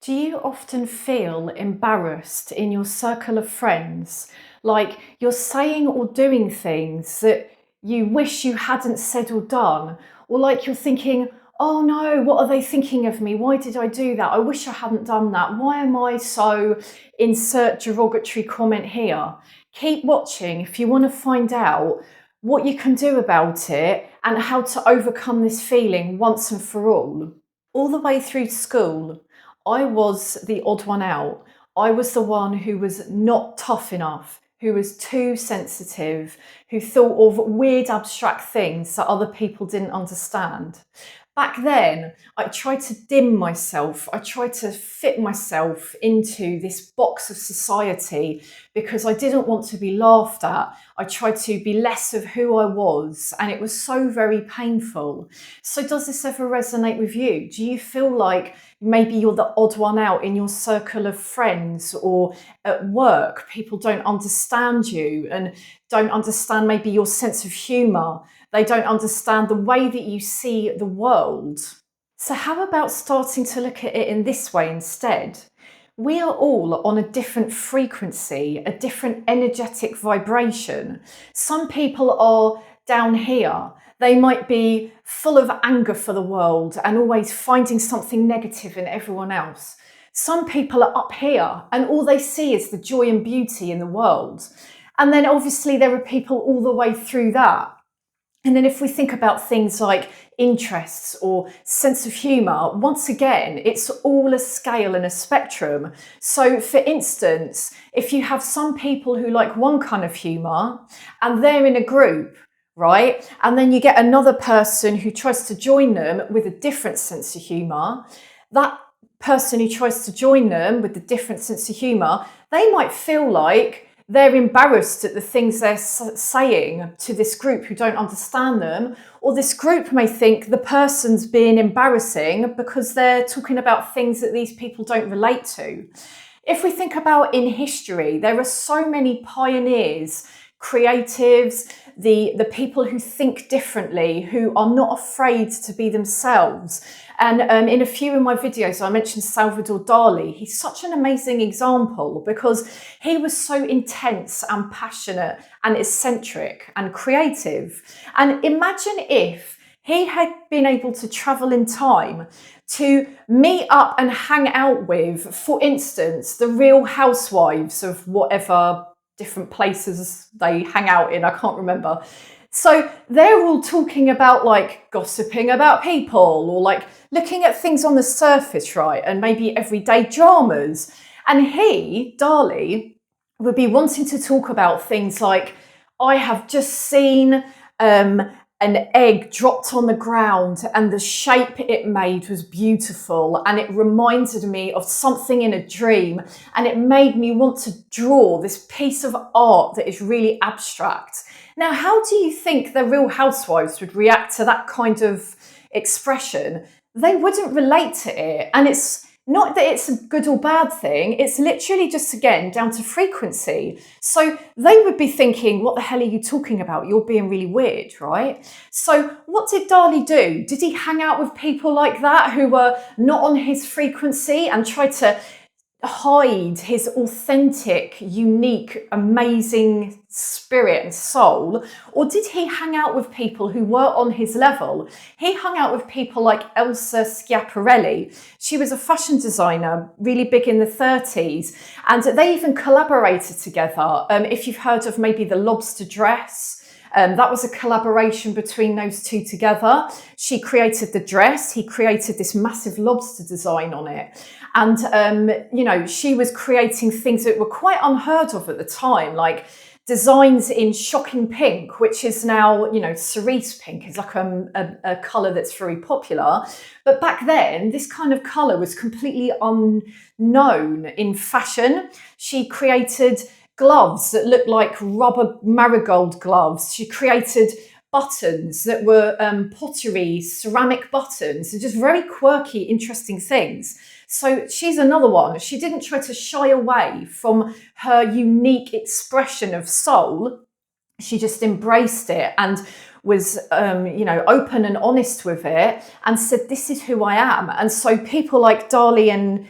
Do you often feel embarrassed in your circle of friends? Like you're saying or doing things that you wish you hadn't said or done? Or like you're thinking, oh no, what are they thinking of me? Why did I do that? I wish I hadn't done that. Why am I so insert derogatory comment here? Keep watching if you want to find out what you can do about it and how to overcome this feeling once and for all. All the way through school, I was the odd one out. I was the one who was not tough enough, who was too sensitive, who thought of weird abstract things that other people didn't understand. Back then, I tried to dim myself. I tried to fit myself into this box of society because I didn't want to be laughed at. I tried to be less of who I was, and it was so very painful. So, does this ever resonate with you? Do you feel like maybe you're the odd one out in your circle of friends or at work? People don't understand you and don't understand maybe your sense of humour. They don't understand the way that you see the world. So, how about starting to look at it in this way instead? We are all on a different frequency, a different energetic vibration. Some people are down here. They might be full of anger for the world and always finding something negative in everyone else. Some people are up here and all they see is the joy and beauty in the world. And then obviously there are people all the way through that. And then if we think about things like interests or sense of humour, once again, it's all a scale and a spectrum. So for instance, if you have some people who like one kind of humour and they're in a group, right? And then you get another person who tries to join them with a different sense of humour, that person who tries to join them with a different sense of humour, they might feel like they're embarrassed at the things they're saying to this group who don't understand them, or this group may think the person's being embarrassing because they're talking about things that these people don't relate to. If we think about in history, there are so many pioneers, creatives, the people who think differently, who are not afraid to be themselves. And in a few of my videos, I mentioned Salvador Dali. He's such an amazing example because he was so intense and passionate and eccentric and creative. And imagine if he had been able to travel in time to meet up and hang out with, for instance, the real housewives of whatever different places they hang out in, I can't remember. So they're all talking about like gossiping about people or like looking at things on the surface, right? And maybe everyday dramas. And he, Dali, would be wanting to talk about things like, I have just seen an egg dropped on the ground and the shape it made was beautiful and it reminded me of something in a dream and it made me want to draw this piece of art that is really abstract. Now, how do you think the Real Housewives would react to that kind of expression? They wouldn't relate to it, and it's not that it's a good or bad thing, it's literally just, again, down to frequency. So they would be thinking, what the hell are you talking about? You're being really weird, right? So what did Dali do? Did he hang out with people like that who were not on his frequency and try to hide his authentic, unique, amazing spirit and soul? Or did he hang out with people who were on his level? He hung out with people like Elsa Schiaparelli. She was a fashion designer, really big in the 30s, and they even collaborated together. If you've heard of maybe the lobster dress, that was a collaboration between those two together. She created the dress, he created this massive lobster design on it. And, she was creating things that were quite unheard of at the time, like designs in shocking pink, which is now, cerise pink is like a colour that's very popular. But back then, this kind of colour was completely unknown in fashion. She created gloves that looked like rubber marigold gloves. She created buttons that were pottery, ceramic buttons, just very quirky, interesting things. So she's another one. She didn't try to shy away from her unique expression of soul. She just embraced it and was, open and honest with it and said, this is who I am. And so people like Dali and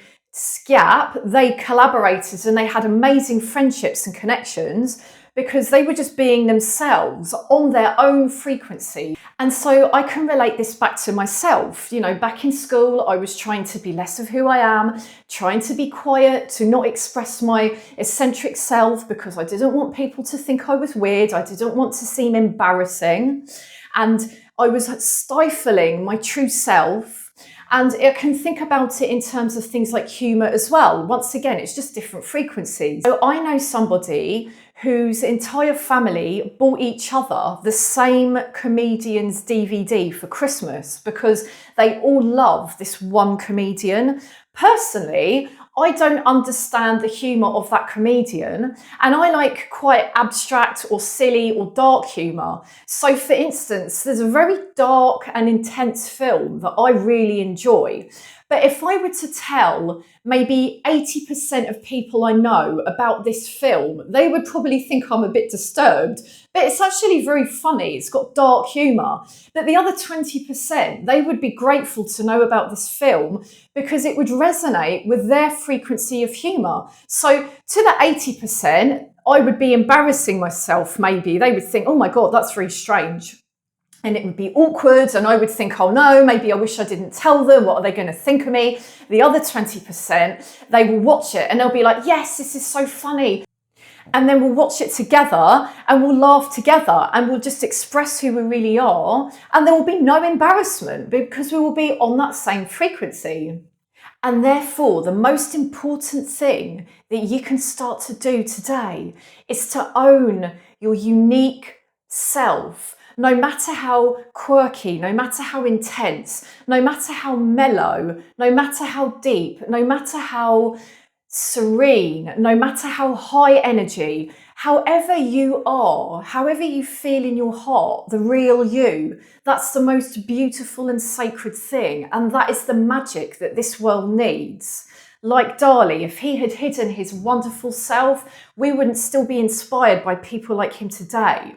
Gap, they collaborated and they had amazing friendships and connections because they were just being themselves on their own frequency. And so I can relate this back to myself. You know, back in school, I was trying to be less of who I am, trying to be quiet, to not express my eccentric self because I didn't want people to think I was weird. I didn't want to seem embarrassing. And I was stifling my true self. And I can think about it in terms of things like humour as well. Once again, it's just different frequencies. So I know somebody whose entire family bought each other the same comedian's DVD for Christmas because they all love this one comedian. Personally, I don't understand the humour of that comedian, and I like quite abstract or silly or dark humour. So for instance, there's a very dark and intense film that I really enjoy. But if I were to tell maybe 80% of people I know about this film, they would probably think I'm a bit disturbed. But it's actually very funny. It's got dark humour. But the other 20%, they would be grateful to know about this film because it would resonate with their frequency of humour. So to the 80%, I would be embarrassing myself maybe. They would think, oh my God, that's very strange. And it would be awkward, and I would think, oh no, maybe I wish I didn't tell them. What are they going to think of me? The other 20%, they will watch it and they'll be like, yes, this is so funny. And then we'll watch it together and we'll laugh together and we'll just express who we really are. And there will be no embarrassment because we will be on that same frequency. And therefore, the most important thing that you can start to do today is to own your unique self. No matter how quirky, no matter how intense, no matter how mellow, no matter how deep, no matter how serene, no matter how high energy, however you are, however you feel in your heart, the real you, that's the most beautiful and sacred thing. And that is the magic that this world needs. Like Dali, if he had hidden his wonderful self, we wouldn't still be inspired by people like him today.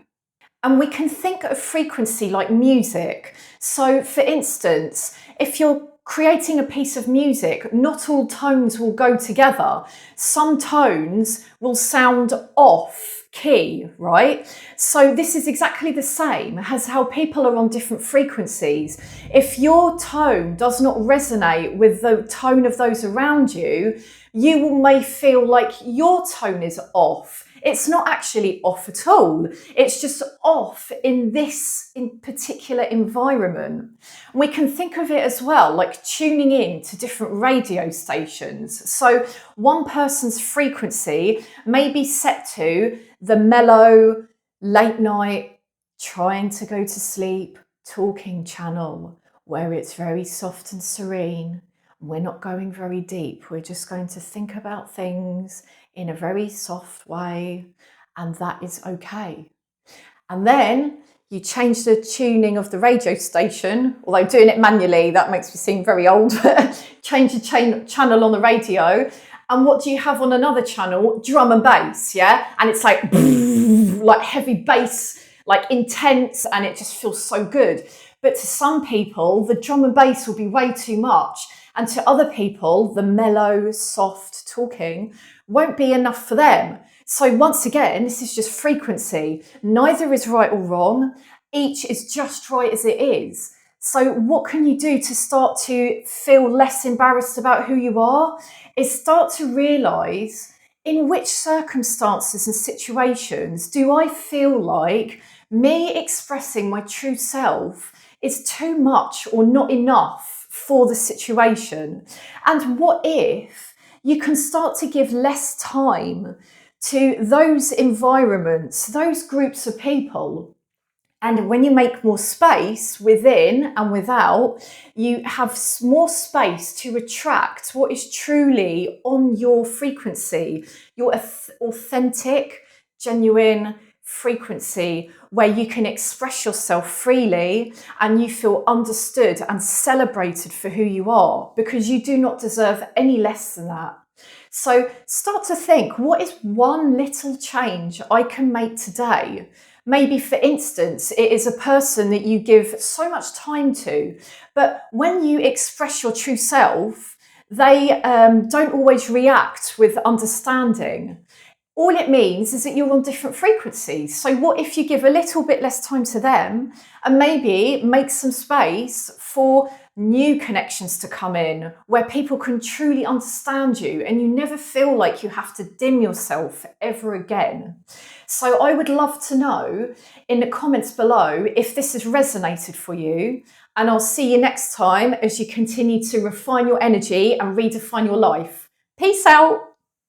And we can think of frequency like music. So for instance, if you're creating a piece of music, not all tones will go together. Some tones will sound off key, right? So this is exactly the same as how people are on different frequencies. If your tone does not resonate with the tone of those around you, you may feel like your tone is off. It's not actually off at all. It's just off in this particular environment. We can think of it as well, like tuning in to different radio stations. So one person's frequency may be set to the mellow, late night, trying to go to sleep, talking channel, where it's very soft and serene. We're not going very deep. We're just going to think about things in a very soft way, and that is okay. And then you change the tuning of the radio station, although doing it manually, that makes me seem very old. Change the channel on the radio. And what do you have on another channel? Drum and bass, yeah? And it's like, like heavy bass, like intense, and it just feels so good. But to some people, the drum and bass will be way too much. And to other people, the mellow, soft talking won't be enough for them. So once again, this is just frequency. Neither is right or wrong. Each is just right as it is. So what can you do to start to feel less embarrassed about who you are? Is start to realise in which circumstances and situations do I feel like me expressing my true self is too much or not enough for the situation? And what if you can start to give less time to those environments, those groups of people? And when you make more space within and without, you have more space to attract what is truly on your frequency, your authentic, genuine frequency, where you can express yourself freely and you feel understood and celebrated for who you are, because you do not deserve any less than that. So start to think, what is one little change I can make today? Maybe, for instance, it is a person that you give so much time to, but when you express your true self, they don't always react with understanding. All it means is that you're on different frequencies. So what if you give a little bit less time to them and maybe make some space for new connections to come in where people can truly understand you and you never feel like you have to dim yourself ever again. So I would love to know in the comments below if this has resonated for you, and I'll see you next time as you continue to refine your energy and redefine your life. Peace out.